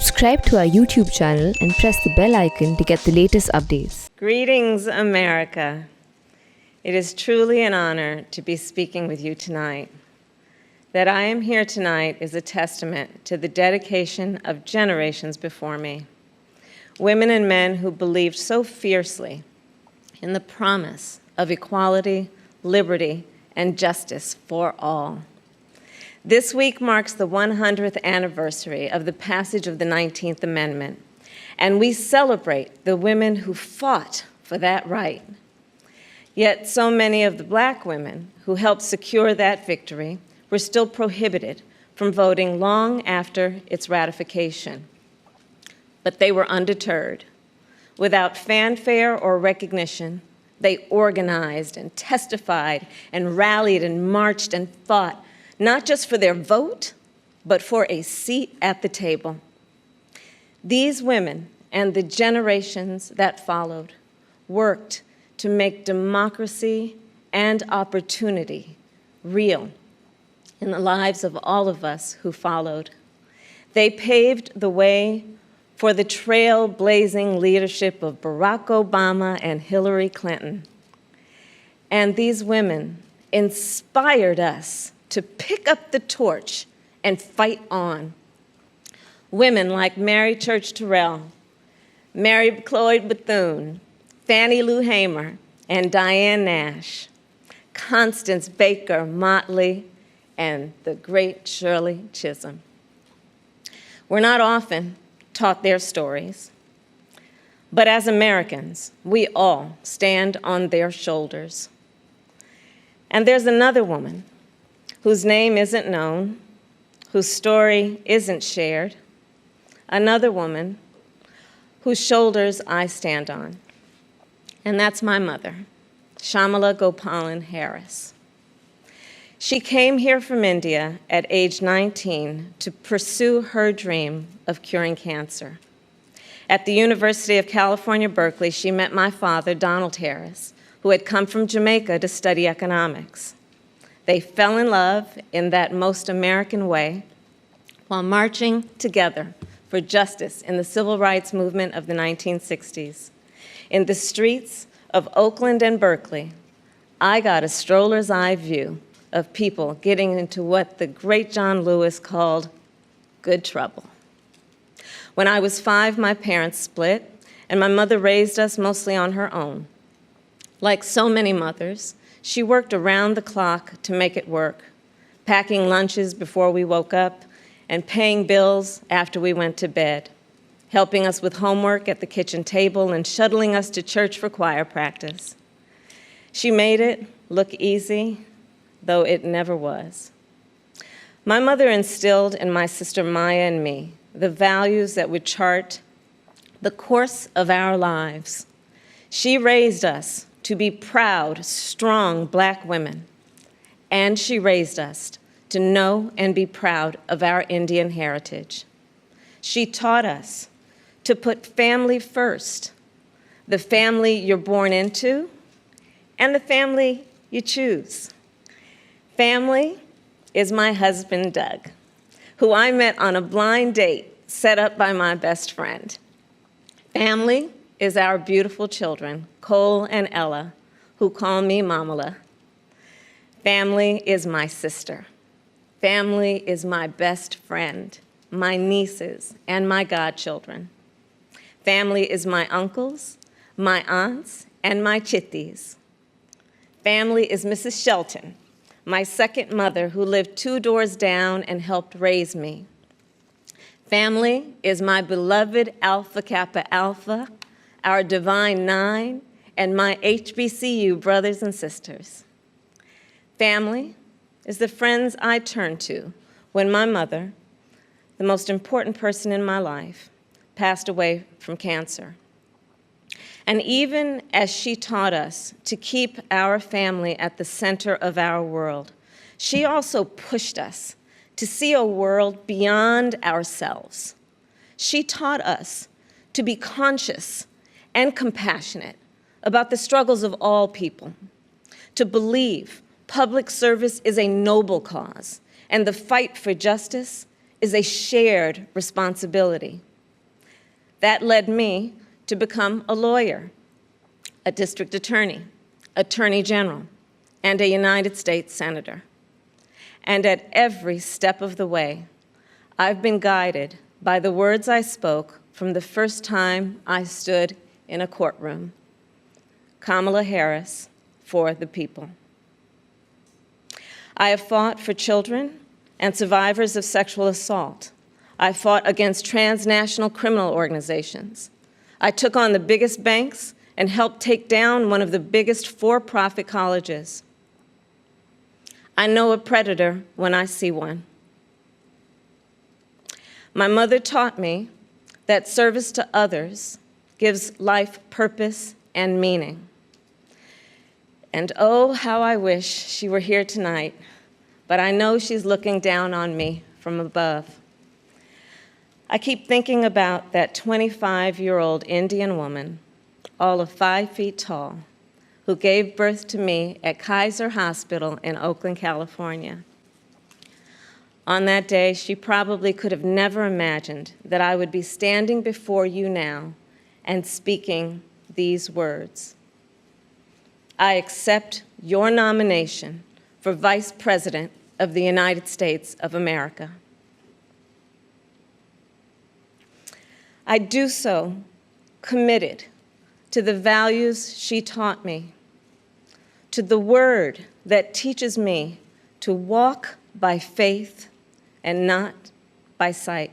Subscribe to our YouTube channel and press the bell icon to get the latest updates. Greetings, America. It is truly an honor to be speaking with you tonight. That I am here tonight is a testament to the dedication of generations before me. Women and men who believed so fiercely in the promise of equality, liberty, and justice for all. This week marks the 100th anniversary of the passage of the 19th Amendment, and we celebrate the women who fought for that right. Yet so many of the Black women who helped secure that victory were still prohibited from voting long after its ratification. But they were undeterred. Without fanfare or recognition, they organized and testified and rallied and marched and fought, not just for their vote, but for a seat at the table. These women and the generations that followed worked to make democracy and opportunity real in the lives of all of us who followed. They paved the way for the trailblazing leadership of Barack Obama and Hillary Clinton. And these women inspired us to pick up the torch and fight on. Women like Mary Church Terrell, Mary Cloyd Bethune, Fannie Lou Hamer, and Diane Nash, Constance Baker Motley, and the great Shirley Chisholm. We're not often taught their stories, but as Americans, we all stand on their shoulders. And there's another woman whose name isn't known, whose story isn't shared, another woman whose shoulders I stand on. And that's my mother, Shyamala Harris. She came here from India at age 19 to pursue her dream of curing cancer. At the University of California, Berkeley, she met my father, Donald Harris, who had come from Jamaica to study economics. They fell in love in that most American way while marching together for justice in the civil rights movement of the 1960s. In the streets of Oakland and Berkeley, I got a stroller's eye view of people getting into what the great John Lewis called good trouble. When I was 5, my parents split, and my mother raised us mostly on her own. Like so many mothers, she worked around the clock to make it work, packing lunches before we woke up and paying bills after we went to bed, helping us with homework at the kitchen table and shuttling us to church for choir practice. She made it look easy, though it never was. My mother instilled in my sister Maya and me the values that would chart the course of our lives. She raised us to be proud, strong Black women, and she raised us to know and be proud of our Indian heritage. She taught us to put family first, the family you're born into and the family you choose. Family is my husband, Doug, who I met on a blind date set up by my best friend. Family is our beautiful children, Cole and Ella, who call me Mamala. Family is my sister. Family is my best friend, my nieces, and my godchildren. Family is my uncles, my aunts, and my chithis. Family is Mrs. Shelton, my second mother who lived 2 doors down and helped raise me. Family is my beloved Alpha Kappa Alpha, our Divine Nine, and my HBCU brothers and sisters. Family is the friends I turn to when my mother, the most important person in my life, passed away from cancer. And even as she taught us to keep our family at the center of our world, she also pushed us to see a world beyond ourselves. She taught us to be conscious and compassionate about the struggles of all people, to believe public service is a noble cause and the fight for justice is a shared responsibility. That led me to become a lawyer, a district attorney, attorney general, and a United States senator. And at every step of the way, I've been guided by the words I spoke from the first time I stood in a courtroom. Kamala Harris, for the people. I have fought for children and survivors of sexual assault. I fought against transnational criminal organizations. I took on the biggest banks and helped take down one of the biggest for-profit colleges. I know a predator when I see one. My mother taught me that service to others gives life purpose and meaning. And oh, how I wish she were here tonight, but I know she's looking down on me from above. I keep thinking about that 25-year-old Indian woman, all of 5 feet tall, who gave birth to me at Kaiser Hospital in Oakland, California. On that day, she probably could have never imagined that I would be standing before you now and speaking these words. I accept your nomination for Vice President of the United States of America. I do so committed to the values she taught me, to the word that teaches me to walk by faith and not by sight,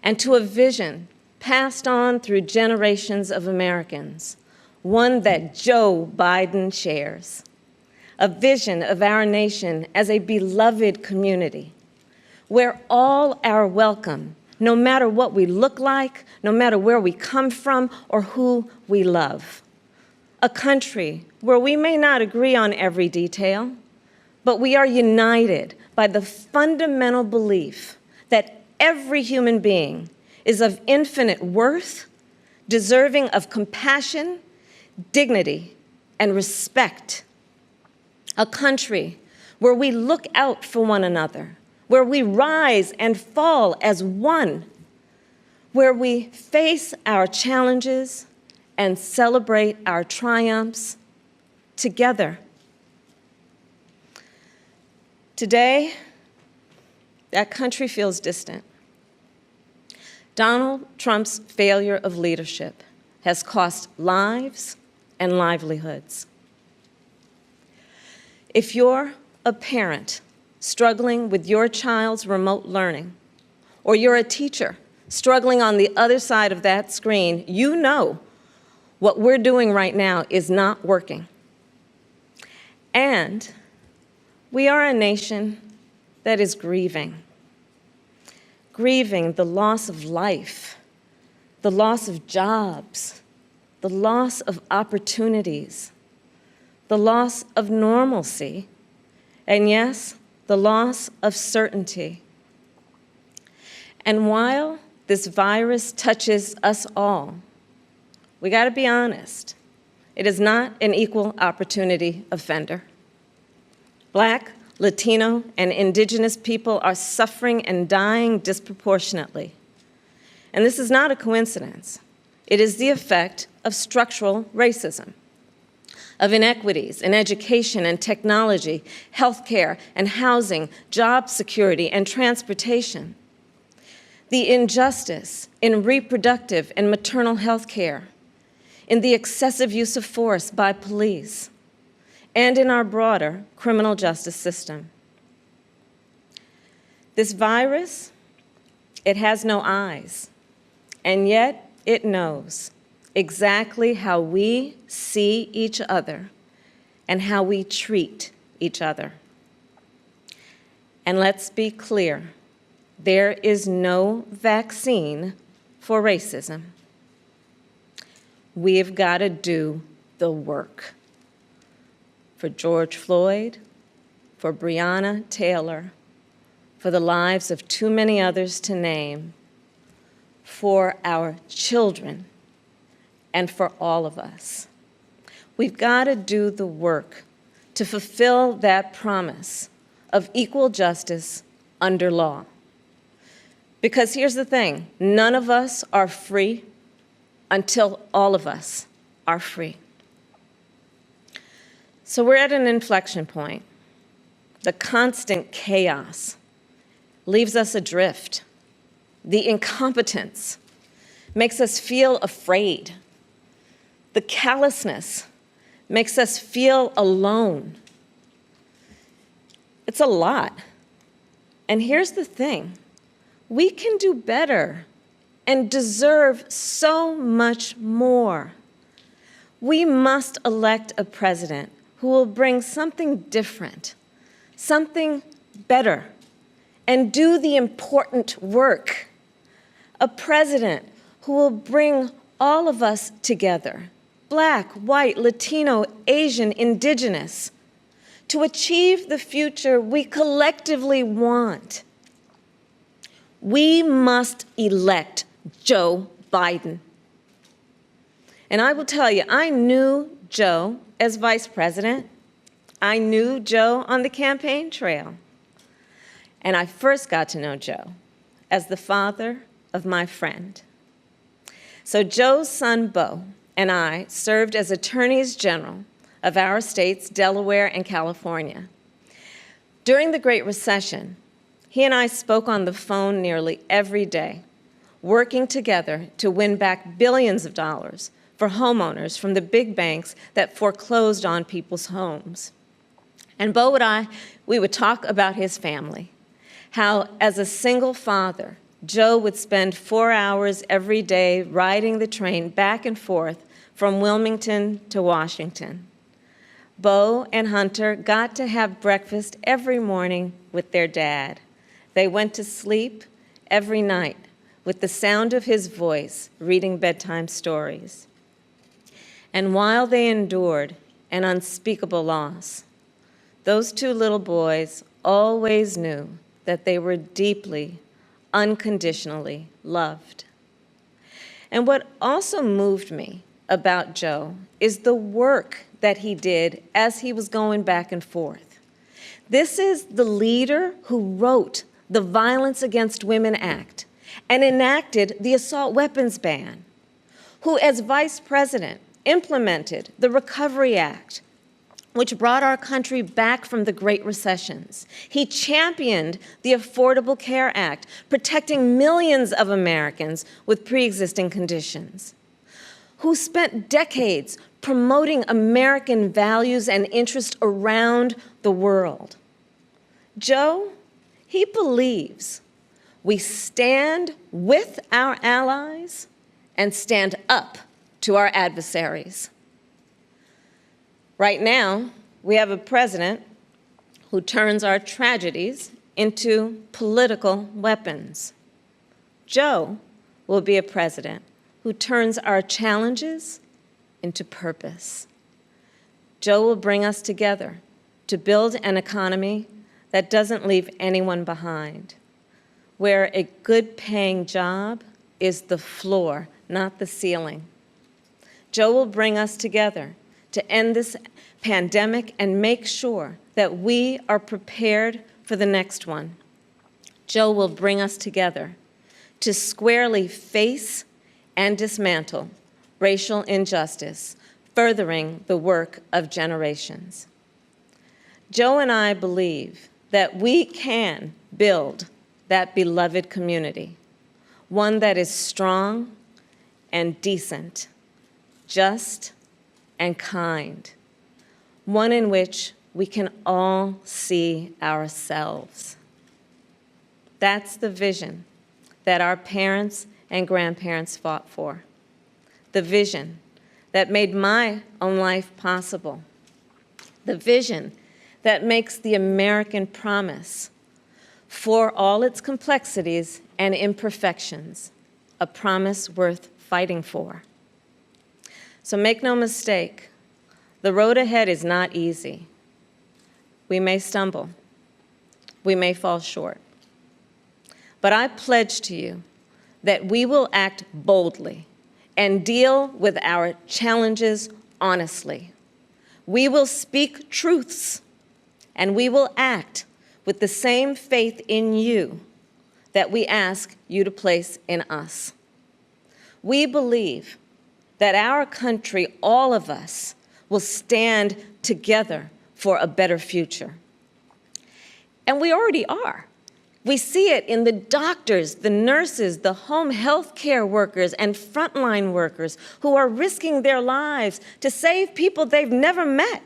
and to a vision passed on through generations of Americans, one that Joe Biden shares, a vision of our nation as a beloved community, where all are welcome, no matter what we look like, no matter where we come from, or who we love. A country where we may not agree on every detail, but we are united by the fundamental belief that every human being is of infinite worth, deserving of compassion, dignity, and respect. A country where we look out for one another, where we rise and fall as one, where we face our challenges and celebrate our triumphs together. Today, that country feels distant. Donald Trump's failure of leadership has cost lives and livelihoods. If you're a parent struggling with your child's remote learning, or you're a teacher struggling on the other side of that screen, you know what we're doing right now is not working. And we are a nation that is grieving the loss of life, the loss of jobs, the loss of opportunities, the loss of normalcy, and yes, the loss of certainty. And while this virus touches us all, we got to be honest, it is not an equal opportunity offender. Black, Latino, and Indigenous people are suffering and dying disproportionately. And this is not a coincidence. It is the effect of structural racism, of inequities in education and technology, healthcare and housing, job security and transportation, the injustice in reproductive and maternal health care, in the excessive use of force by police, and in our broader criminal justice system. This virus, it has no eyes, and yet it knows exactly how we see each other and how we treat each other. And let's be clear, there is no vaccine for racism. We've got to do the work. For George Floyd, for Breonna Taylor, for the lives of too many others to name, for our children, and for all of us. We've got to do the work to fulfill that promise of equal justice under law. Because here's the thing, none of us are free until all of us are free. So we're at an inflection point. The constant chaos leaves us adrift. The incompetence makes us feel afraid. The callousness makes us feel alone. It's a lot. And here's the thing. We can do better and deserve so much more. We must elect a president who will bring something different, something better, and do the important work. A president who will bring all of us together, Black, white, Latino, Asian, Indigenous, to achieve the future we collectively want. We must elect Joe Biden. And I will tell you, I knew Joe as vice president. I knew Joe on the campaign trail. And I first got to know Joe as the father of my friend. So Joe's son, Beau, and I served as attorneys general of our states, Delaware and California. During the Great Recession, he and I spoke on the phone nearly every day, working together to win back billions of dollars for homeowners from the big banks that foreclosed on people's homes. And Beau and I, we would talk about his family, how as a single father, Joe would spend 4 hours every day riding the train back and forth from Wilmington to Washington. Beau and Hunter got to have breakfast every morning with their dad. They went to sleep every night with the sound of his voice reading bedtime stories. And while they endured an unspeakable loss, those two little boys always knew that they were deeply, unconditionally loved. And what also moved me about Joe is the work that he did as he was going back and forth. This is the leader who wrote the Violence Against Women Act and enacted the assault weapons ban, who as vice president implemented the Recovery Act, which brought our country back from the Great Recessions. He championed the Affordable Care Act, protecting millions of Americans with pre-existing conditions, who spent decades promoting American values and interests around the world. Joe, he believes we stand with our allies and stand up to our adversaries. Right now, we have a president who turns our tragedies into political weapons. Joe will be a president who turns our challenges into purpose. Joe will bring us together to build an economy that doesn't leave anyone behind, where a good-paying job is the floor, not the ceiling. Joe will bring us together to end this pandemic and make sure that we are prepared for the next one. Joe will bring us together to squarely face and dismantle racial injustice, furthering the work of generations. Joe and I believe that we can build that beloved community, one that is strong and decent, just and kind, one in which we can all see ourselves. That's the vision that our parents and grandparents fought for, the vision that made my own life possible, the vision that makes the American promise, for all its complexities and imperfections, a promise worth fighting for. So make no mistake, the road ahead is not easy. We may stumble. We may fall short. But I pledge to you that we will act boldly and deal with our challenges honestly. We will speak truths, and we will act with the same faith in you that we ask you to place in us. We believe that our country, all of us, will stand together for a better future. And we already are. We see it in the doctors, the nurses, the home health care workers, and frontline workers who are risking their lives to save people they've never met.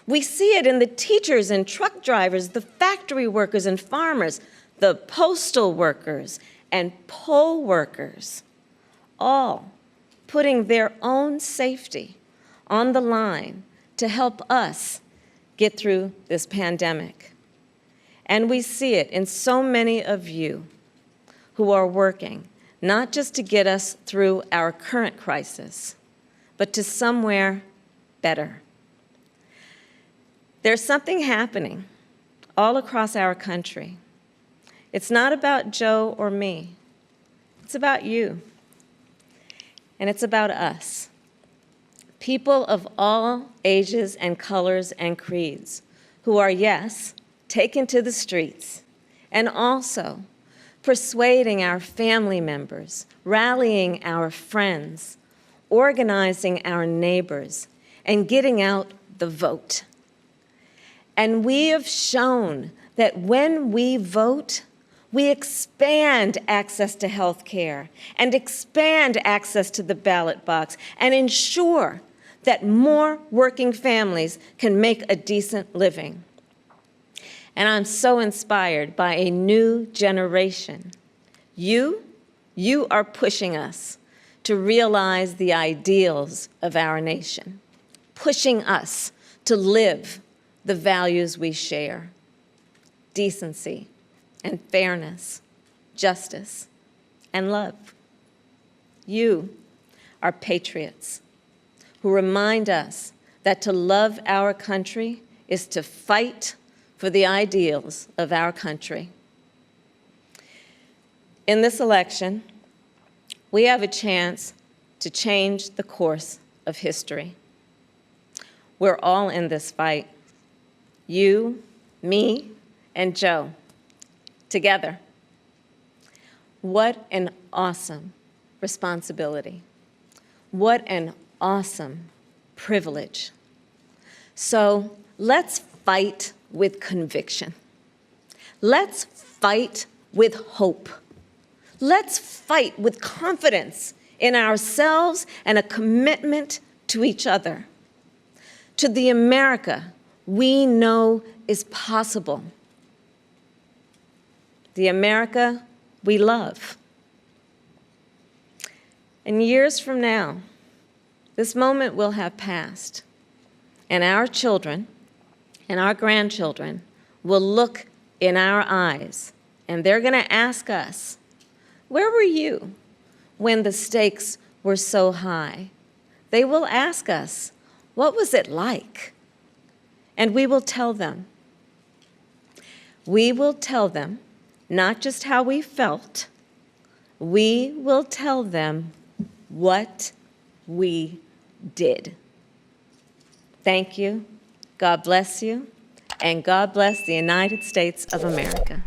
We see it in the teachers and truck drivers, the factory workers and farmers, the postal workers and poll workers, all putting their own safety on the line to help us get through this pandemic. And we see it in so many of you who are working, not just to get us through our current crisis, but to somewhere better. There's something happening all across our country. It's not about Joe or me. It's about you. And it's about us. People of all ages and colors and creeds who are, yes, taken to the streets, and also persuading our family members, rallying our friends, organizing our neighbors, and getting out the vote. And we have shown that when we vote, we expand access to health care and expand access to the ballot box and ensure that more working families can make a decent living. And I'm so inspired by a new generation. You are pushing us to realize the ideals of our nation, pushing us to live the values we share: decency and fairness, justice and love. You are patriots who remind us that to love our country is to fight for the ideals of our country. In this election, we have a chance to change the course of history. We're all in this fight. You, me, and Joe, together. What an awesome responsibility. What an awesome privilege. So let's fight with conviction. Let's fight with hope. Let's fight with confidence in ourselves and a commitment to each other, to the America we know is possible, the America we love. And years from now, this moment will have passed, and our children and our grandchildren will look in our eyes, and they're going to ask us, where were you when the stakes were so high? They will ask us, what was it like? And we will tell them. We will tell them not just how we felt, we will tell them what we did. Thank you. God bless you, and God bless the United States of America.